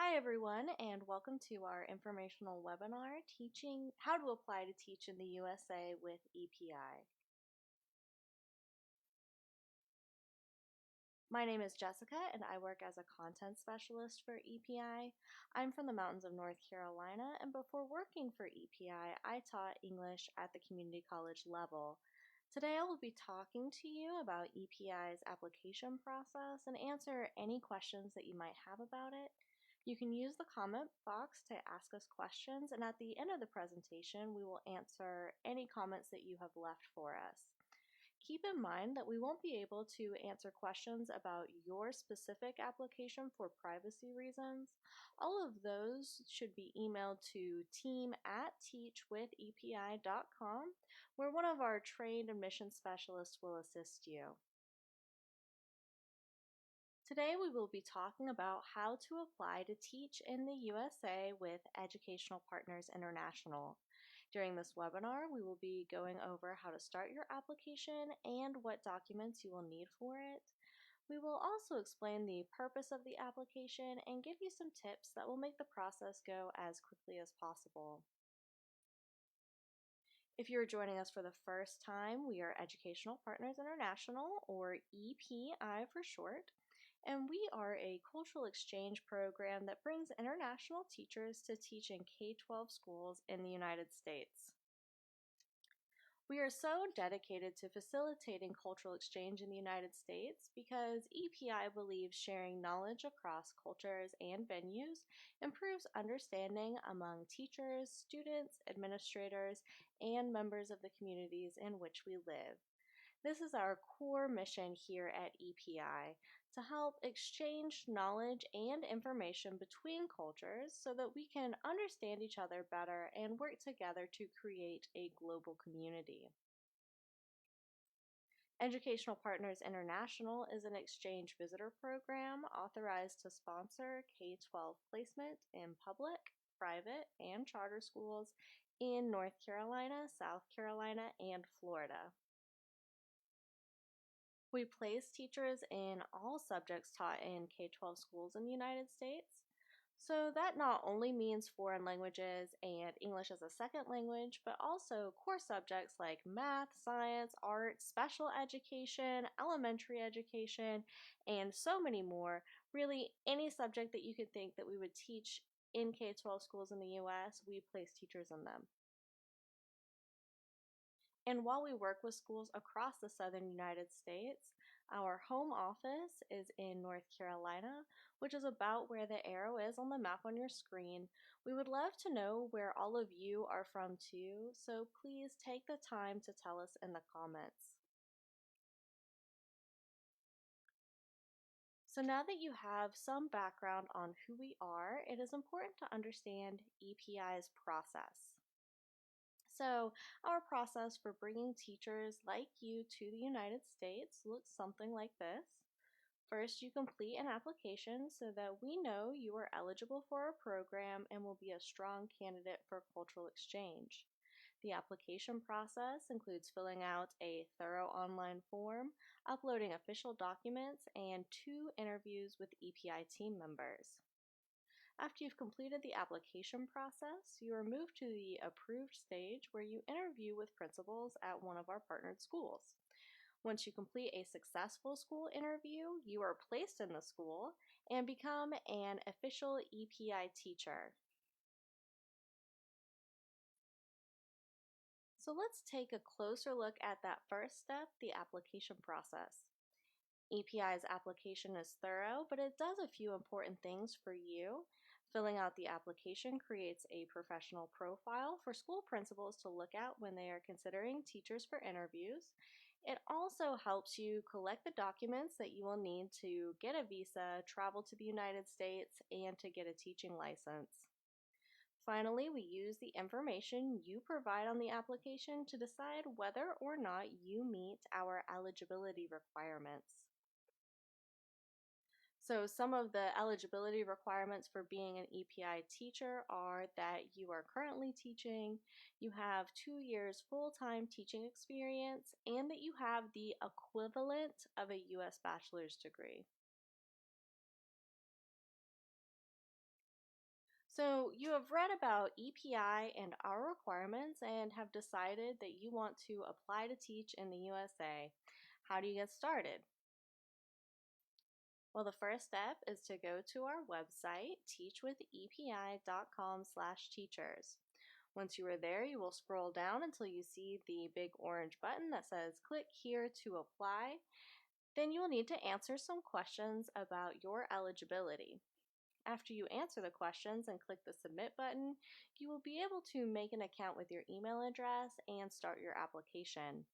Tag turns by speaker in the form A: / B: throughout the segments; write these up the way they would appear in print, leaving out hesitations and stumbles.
A: Hi everyone, and welcome to our informational webinar teaching how to apply to teach in the USA with EPI. My name is Jessica and I work as a content specialist for EPI. I'm from the mountains of North Carolina, and before working for EPI, I taught English at the community college level. Today I will be talking to you about EPI's application process and answer any questions that you might have about it. You can use the comment box to ask us questions, and at the end of the presentation, we will answer any comments that you have left for us. Keep in mind that we won't be able to answer questions about your specific application for privacy reasons. All of those should be emailed to team@teachwithepi.com, where one of our trained admissions specialists will assist you. Today we will be talking about how to apply to teach in the USA with Educational Partners International. During this webinar, we will be going over how to start your application and what documents you will need for it. We will also explain the purpose of the application and give you some tips that will make the process go as quickly as possible. If you're joining us for the first time, we are Educational Partners International, or EPI for short, and we are a cultural exchange program that brings international teachers to teach in K-12 schools in the United States. We are so dedicated to facilitating cultural exchange in the United States because EPI believes sharing knowledge across cultures and venues improves understanding among teachers, students, administrators, and members of the communities in which we live. This is our core mission here at EPI, to help exchange knowledge and information between cultures so that we can understand each other better and work together to create a global community. Educational Partners International is an exchange visitor program authorized to sponsor K-12 placement in public, private, and charter schools in North Carolina, South Carolina, and Florida. We place teachers in all subjects taught in K-12 schools in the United States. So that not only means foreign languages and English as a second language, but also core subjects like math, science, art, special education, elementary education, and so many more. Really, any subject that you could think that we would teach in K-12 schools in the US, we place teachers in them. And while we work with schools across the southern United States, our home office is in North Carolina, which is about where the arrow is on the map on your screen. We would love to know where all of you are from too, so please take the time to tell us in the comments. So now that you have some background on who we are, it is important to understand EPI's process. So, our process for bringing teachers like you to the United States looks something like this. First, you complete an application so that we know you are eligible for our program and will be a strong candidate for cultural exchange. The application process includes filling out a thorough online form, uploading official documents, and 2 interviews with EPI team members. After you've completed the application process, you are moved to the approved stage where you interview with principals at one of our partnered schools. Once you complete a successful school interview, you are placed in the school and become an official EPI teacher. So let's take a closer look at that first step, the application process. EPI's application is thorough, but it does a few important things for you. Filling out the application creates a professional profile for school principals to look at when they are considering teachers for interviews. It also helps you collect the documents that you will need to get a visa, travel to the United States, and to get a teaching license. Finally, we use the information you provide on the application to decide whether or not you meet our eligibility requirements. So some of the eligibility requirements for being an EPI teacher are that you are currently teaching, you have 2 years full-time teaching experience, and that you have the equivalent of a U.S. bachelor's degree. So, you have read about EPI and our requirements and have decided that you want to apply to teach in the USA. How do you get started? Well, the first step is to go to our website, teachwithepi.com/teachers. Once you are there, you will scroll down until you see the big orange button that says click here to apply. Then you will need to answer some questions about your eligibility. After you answer the questions and click the submit button, you will be able to make an account with your email address and start your application.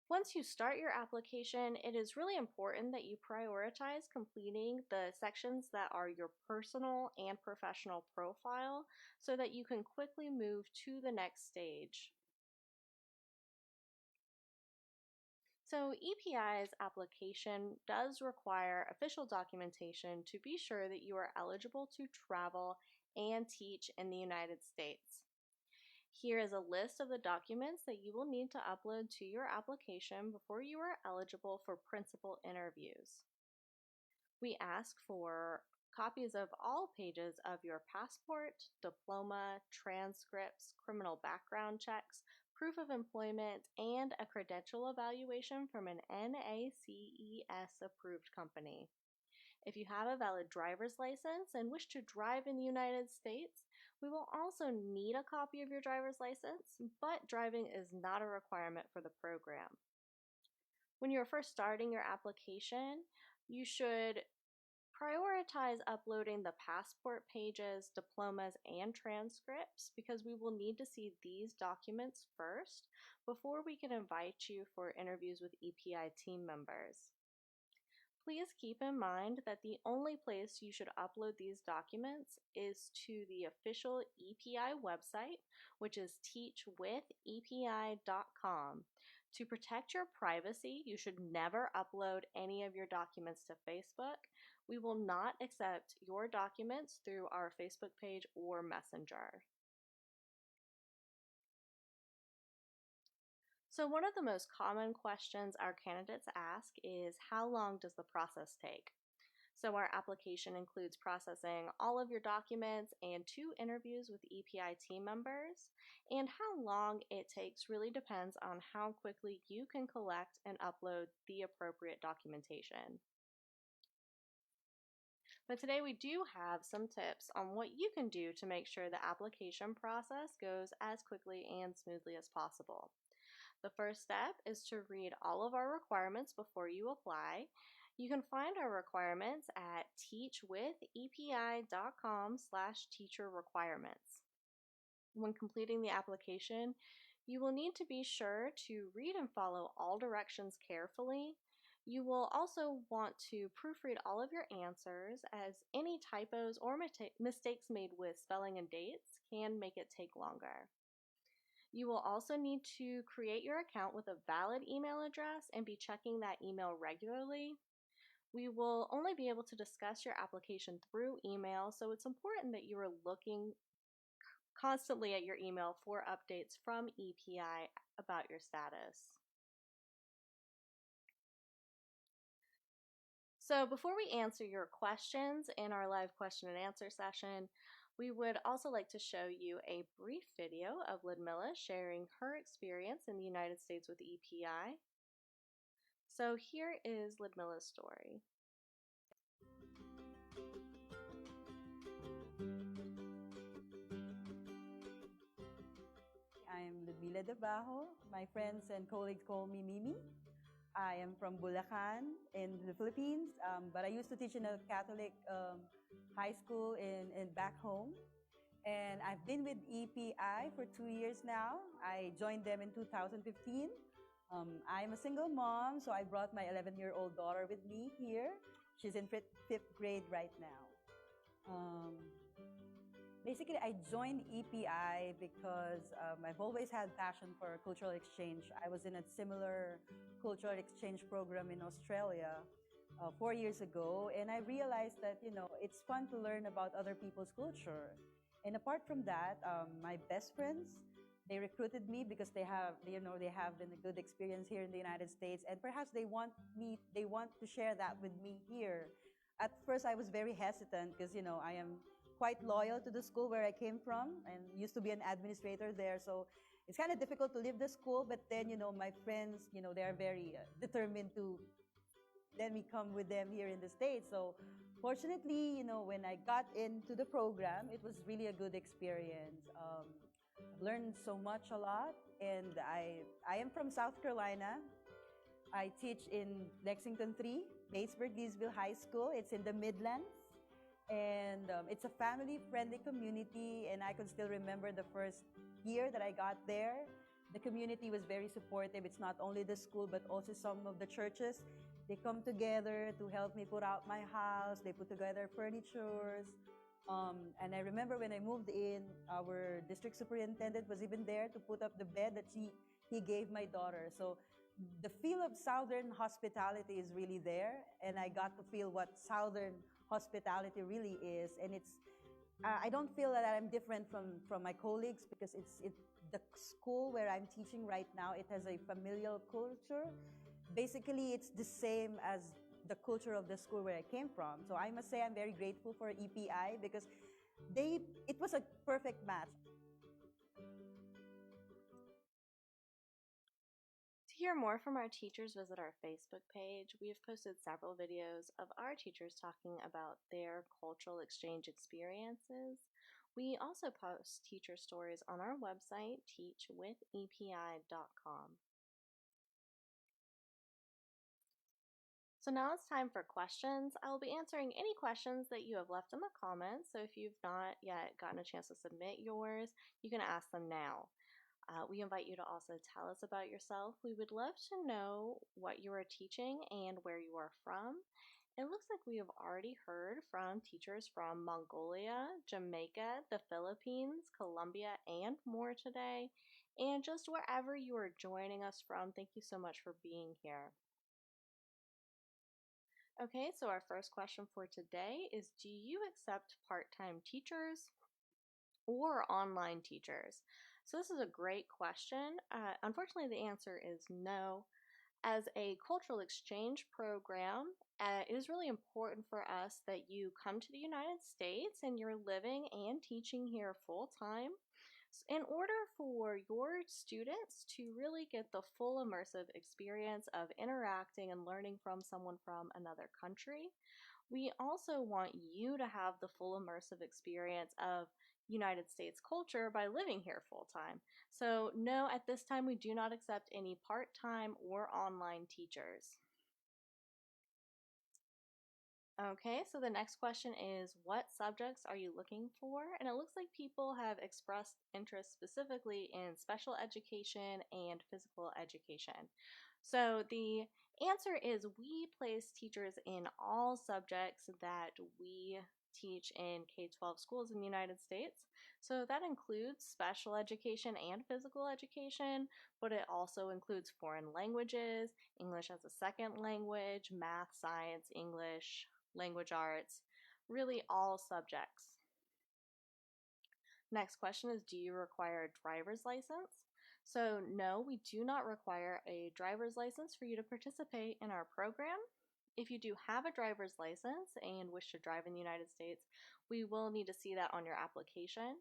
A: Once you start your application, it is really important that you prioritize completing the sections that are your personal and professional profile so that you can quickly move to the next stage. So EPI's application does require official documentation to be sure that you are eligible to travel and teach in the United States. Here is a list of the documents that you will need to upload to your application before you are eligible for principal interviews. We ask for copies of all pages of your passport, diploma, transcripts, criminal background checks, proof of employment, and a credential evaluation from an NACES approved company. If you have a valid driver's license and wish to drive in the United States, we will also need a copy of your driver's license, but driving is not a requirement for the program. When you're first starting your application, you should prioritize uploading the passport pages, diplomas, and transcripts because we will need to see these documents first before we can invite you for interviews with EPI team members. Please keep in mind that the only place you should upload these documents is to the official EPI website, which is teachwithepi.com. To protect your privacy, you should never upload any of your documents to Facebook. We will not accept your documents through our Facebook page or Messenger. So one of the most common questions our candidates ask is, how long does the process take? So our application includes processing all of your documents and 2 interviews with EPI team members. And how long it takes really depends on how quickly you can collect and upload the appropriate documentation. But today we do have some tips on what you can do to make sure the application process goes as quickly and smoothly as possible. The first step is to read all of our requirements before you apply. You can find our requirements at teachwithepi.com/teacher requirements. When completing the application, you will need to be sure to read and follow all directions carefully. You will also want to proofread all of your answers, as any typos or mistakes made with spelling and dates can make it take longer. You will also need to create your account with a valid email address and be checking that email regularly. We will only be able to discuss your application through email, so it's important that you are looking constantly at your email for updates from EPI about your status. So before we answer your questions in our live question and answer session, we would also like to show you a brief video of Ludmilla sharing her experience in the United States with EPI. So here is Ludmilla's story.
B: I'm Ludmilla Story. My friends and colleagues call me Mimi. I am from Bulacan in the Philippines, but I used to teach in a Catholic high school in back home. And I've been with EPI for 2 years now. I joined them in 2015. I'm a single mom, so I brought my 11-year-old daughter with me here. She's in fifth grade right now. Basically, I joined EPI because I've always had passion for cultural exchange. I was in a similar cultural exchange program in Australia 4 years ago, and I realized that it's fun to learn about other people's culture. And apart from that, my best friends, they recruited me because they have been a good experience here in the United States, and perhaps they want to share that with me here. At first, I was very hesitant because I am quite loyal to the school where I came from and used to be an administrator there. So it's kind of difficult to leave the school, but then, my friends, they are very determined to let me come with them here in the States. So fortunately, when I got into the program, it was really a good experience. I've learned so much, a lot, and I am from South Carolina. I teach in Lexington 3, Batesburg, Leesville High School. It's in the Midlands. And it's a family-friendly community, and I can still remember the first year that I got there. The community was very supportive. It's not only the school, but also some of the churches. They come together to help me put out my house. They put together furnitures. And I remember when I moved in, our district superintendent was even there to put up the bed that he gave my daughter. So the feel of Southern hospitality is really there, and I got to feel what Southern hospitality really is. And I don't feel that I'm different from my colleagues, because the school where I'm teaching right now, it has a familial culture. Basically, it's the same as the culture of the school where I came from. So I must say I'm very grateful for EPI, because it was a perfect match.
A: To hear more from our teachers, visit our Facebook page. We have posted several videos of our teachers talking about their cultural exchange experiences. We also post teacher stories on our website, teachwithepi.com. So now it's time for questions. I will be answering any questions that you have left in the comments. So if you've not yet gotten a chance to submit yours, you can ask them now. We invite you to also tell us about yourself. We would love to know what you are teaching and where you are from. It looks like we have already heard from teachers from Mongolia, Jamaica, the Philippines, Colombia, and more today. And just wherever you are joining us from, thank you so much for being here. Okay, so our first question for today is, do you accept part-time teachers or online teachers? So this is a great question. Unfortunately, the answer is no. As a cultural exchange program, it is really important for us that you come to the United States and you're living and teaching here full time. In order for your students to really get the full immersive experience of interacting and learning from someone from another country, we also want you to have the full immersive experience of United States culture by living here full time. So, no, at this time, we do not accept any part time or online teachers. Okay, so the next question is, what subjects are you looking for? And it looks like people have expressed interest specifically in special education and physical education. So the answer is, we place teachers in all subjects that we teach in K-12 schools in the United States. So that includes special education and physical education, but it also includes foreign languages, English as a second language, math, science, English, language arts, really all subjects. Next question is, do you require a driver's license? So no, we do not require a driver's license for you to participate in our program. If you do have a driver's license and wish to drive in the United States, we will need to see that on your application,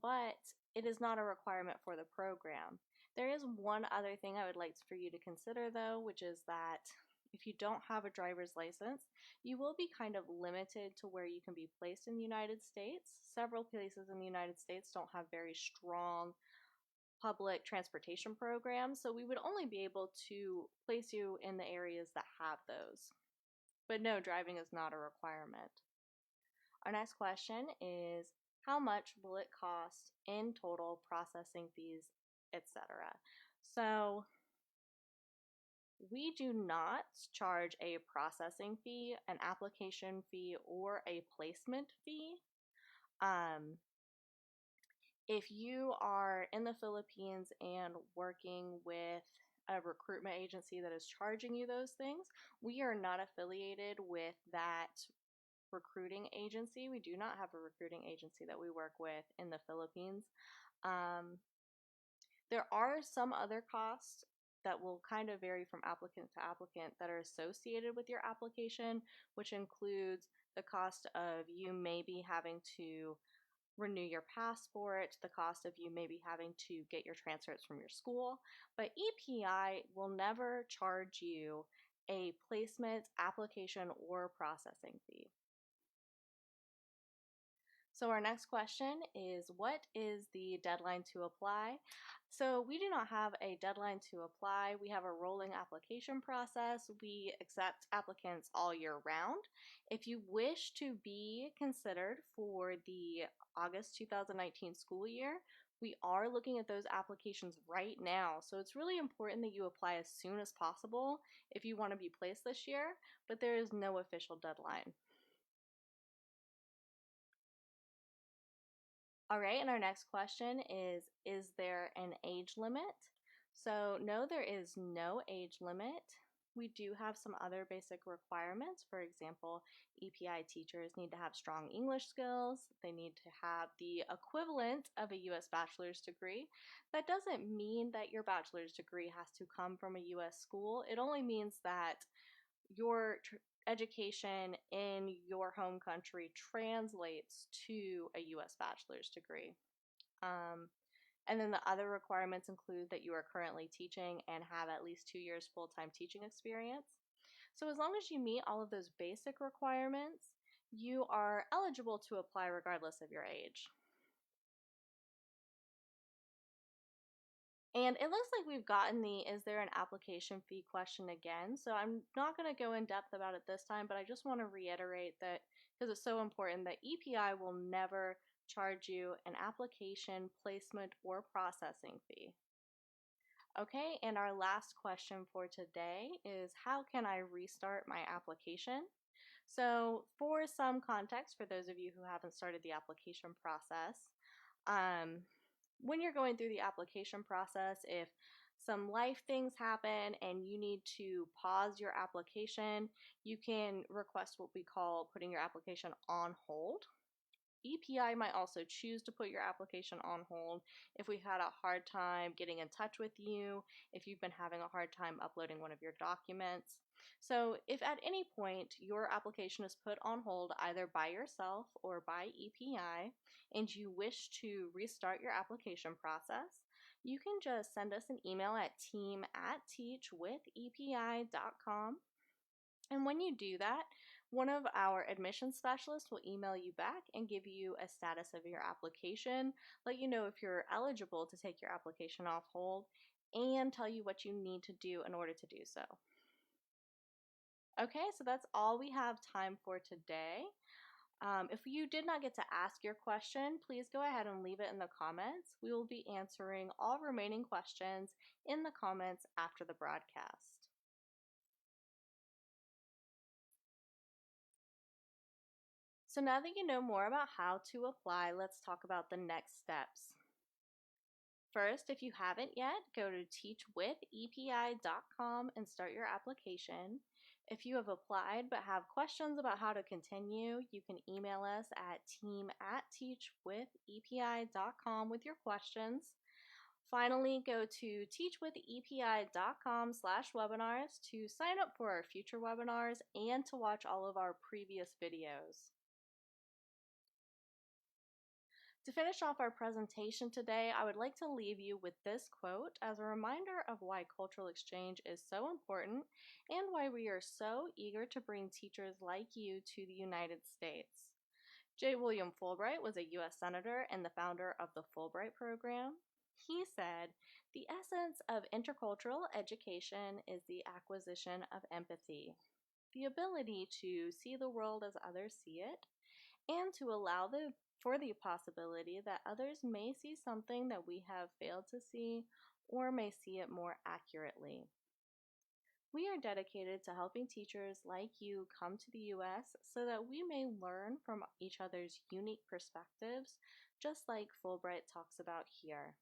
A: but it is not a requirement for the program. There is one other thing I would like for you to consider though, which is that if you don't have a driver's license, you will be kind of limited to where you can be placed in the United States. Several places in the United States don't have very strong public transportation programs, so we would only be able to place you in the areas that have those. But no, driving is not a requirement. Our next question is, how much will it cost in total, processing fees, etc.? So we do not charge a processing fee, an application fee, or a placement fee. If you are in the Philippines and working with a recruitment agency that is charging you those things, we are not affiliated with that recruiting agency. We do not have a recruiting agency that we work with in the Philippines. There are some other costs that will kind of vary from applicant to applicant that are associated with your application, which includes the cost of you maybe having to renew your passport, the cost of you maybe having to get your transcripts from your school. But EPI will never charge you a placement, application, or processing fee. So our next question is, what is the deadline to apply? So we do not have a deadline to apply. We have a rolling application process. We accept applicants all year round. If you wish to be considered for the August 2019 school year, we are looking at those applications right now. So it's really important that you apply as soon as possible if you want to be placed this year, but there is no official deadline. All right, and our next question is there an age limit? So no, there is no age limit. We do have some other basic requirements. For example, EPI teachers need to have strong English skills. They need to have the equivalent of a U.S. bachelor's degree. That doesn't mean that your bachelor's degree has to come from a U.S. school. It only means that your education in your home country translates to a U.S. bachelor's degree. And then the other requirements include that you are currently teaching and have at least 2 years full-time teaching experience. So as long as you meet all of those basic requirements, you are eligible to apply regardless of your age. And it looks like we've gotten the is there an application fee question again. So I'm not going to go in depth about it this time, but I just want to reiterate that because it's so important that EPI will never charge you an application, placement, or processing fee. Okay, and our last question for today is how can I restart my application? So for some context, for those of you who haven't started the application process, when you're going through the application process, if some life things happen and you need to pause your application, you can request what we call putting your application on hold. EPI might also choose to put your application on hold if we've had a hard time getting in touch with you, if you've been having a hard time uploading one of your documents. So if at any point your application is put on hold either by yourself or by EPI and you wish to restart your application process, you can just send us an email at team@teachwithepi.com. And when you do that, one of our admissions specialists will email you back and give you a status of your application, let you know if you're eligible to take your application off hold, and tell you what you need to do in order to do so. Okay, so that's all we have time for today. If you did not get to ask your question, please go ahead and leave it in the comments. We will be answering all remaining questions in the comments after the broadcast. So now that you know more about how to apply, let's talk about the next steps. First, if you haven't yet, go to teachwithepi.com and start your application. If you have applied but have questions about how to continue, you can email us at team@teachwithepi.com with your questions. Finally, go to teachwithepi.com/webinars to sign up for our future webinars and to watch all of our previous videos. To finish off our presentation today, I would like to leave you with this quote as a reminder of why cultural exchange is so important and why we are so eager to bring teachers like you to the United States. J. William Fulbright was a U.S. Senator and the founder of the Fulbright program. He said, "The essence of intercultural education is the acquisition of empathy, the ability to see the world as others see it, and to allow for the possibility that others may see something that we have failed to see or may see it more accurately." We are dedicated to helping teachers like you come to the U.S. so that we may learn from each other's unique perspectives, just like Fulbright talks about here.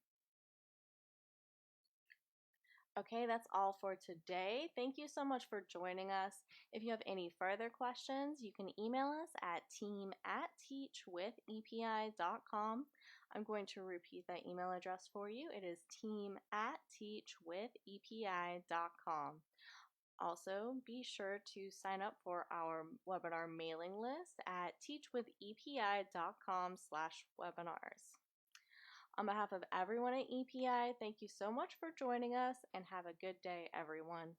A: Okay, that's all for today. Thank you so much for joining us. If you have any further questions, you can email us at team@teachwithepi.com. I'm going to repeat that email address for you. It is team@teachwithepi.com. Also, be sure to sign up for our webinar mailing list at teachwithepi.com/webinars. On behalf of everyone at EPI, thank you so much for joining us and have a good day, everyone.